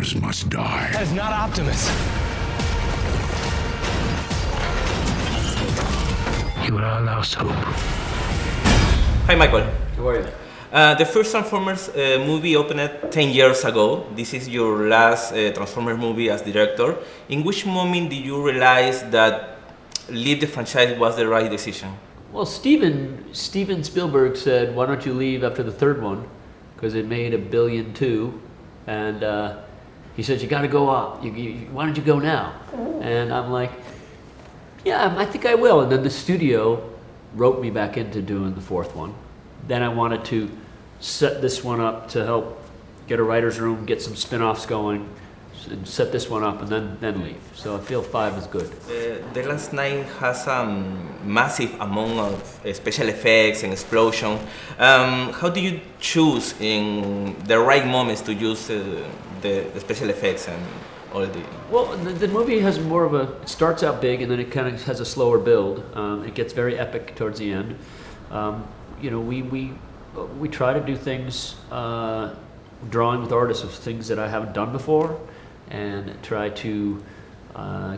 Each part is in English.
Yours must die. That is not Optimus. You are lost hope. Hi, Michael. How are you? The first Transformers movie opened 10 years ago. This is your last Transformers movie as director. In which moment did you realize that leave the franchise was the right decision? Well, Steven Spielberg said, "Why don't you leave after the third one?" Because it made $1.2 billion, and he said, "You got to go up. Why don't you go now?" And I'm like, "Yeah, I think I will." And then the studio wrote me back into doing the fourth one. Then I wanted to set this one up to help get a writer's room, get some spin-offs going, and set this one up, and then leave. So I feel 5 is good. The Last Night has a massive amount of special effects and explosion. How do you choose in the right moments to use the special effects and all the... Well, the movie has more of a... It starts out big, and then it kind of has a slower build. It gets very epic towards the end. You know, we try to do things, drawing with artists of things that I haven't done before, and try to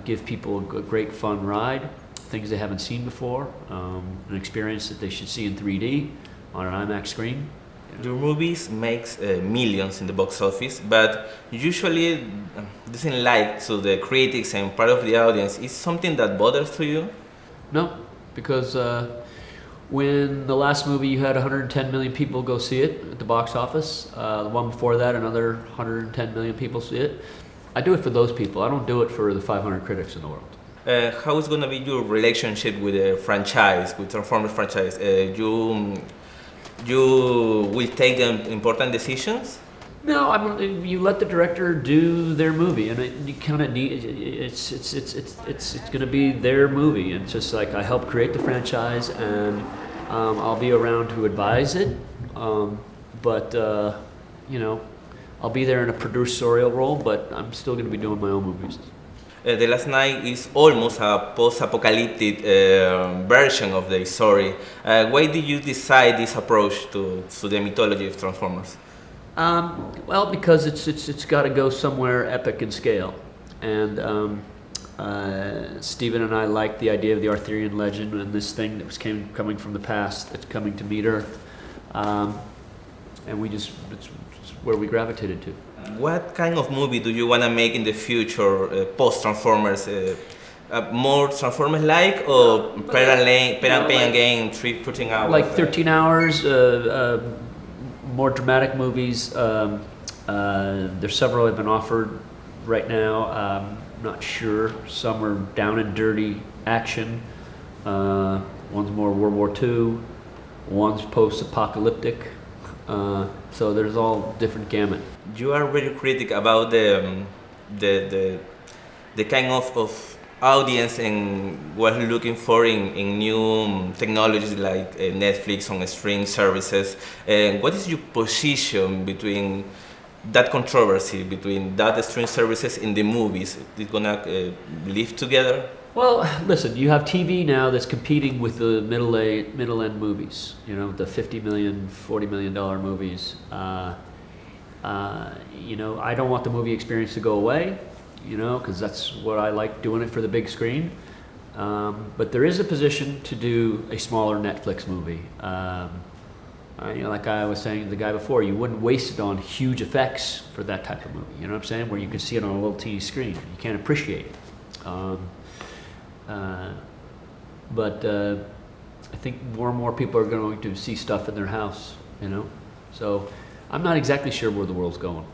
give people a great fun ride, things they haven't seen before, an experience that they should see in 3D on an IMAX screen. Your movies makes millions in the box office, but usually doesn't like to the critics and part of the audience. Is something that bothers to you? No, because when the last movie you had 110 million people go see it at the box office, the one before that another 110 million people see it. I do it for those people. I don't do it for the 500 critics in the world. How is going to be your relationship with the franchise, with Transformers franchise? You will take important decisions? No, you let the director do their movie, and you kind of need it's going to be their movie. And it's just like I help create the franchise, and I'll be around to advise it, but you know, I'll be there in a producerial role, but I'm still going to be doing my own movies. The Last Night is almost a post-apocalyptic version of the story. Why did you decide this approach to the mythology of Transformers? Well, because it's got to go somewhere epic in scale, and Steven and I liked the idea of the Arthurian legend and this thing that was coming from the past that's coming to meet Earth, and it's where we gravitated to. What kind of movie do you want to make in the future, post-Transformers? More Transformers-like or Pay and Gain, 14 hours? Like 13 hours, more dramatic movies. There's several I've been offered right now. Not sure. Some are down and dirty action. One's more World War II. One's post-apocalyptic. So there's all different gamut. You are very critical about the kind of audience and what you're looking for in new technologies like Netflix on streaming services. What is your position between that controversy between that streaming services and the movies? Is it gonna live together? Well, listen, you have TV now that's competing with the middle-end movies, you know, the $50 million, $40 million movies. You know, I don't want the movie experience to go away, you know, because that's what I like, doing it for the big screen. But there is a position to do a smaller Netflix movie. You know, like I was saying to the guy before, you wouldn't waste it on huge effects for that type of movie, you know what I'm saying, where you can see it on a little teeny screen. You can't appreciate it. But I think more and more people are going to see stuff in their house, you know. So I'm not exactly sure where the world's going.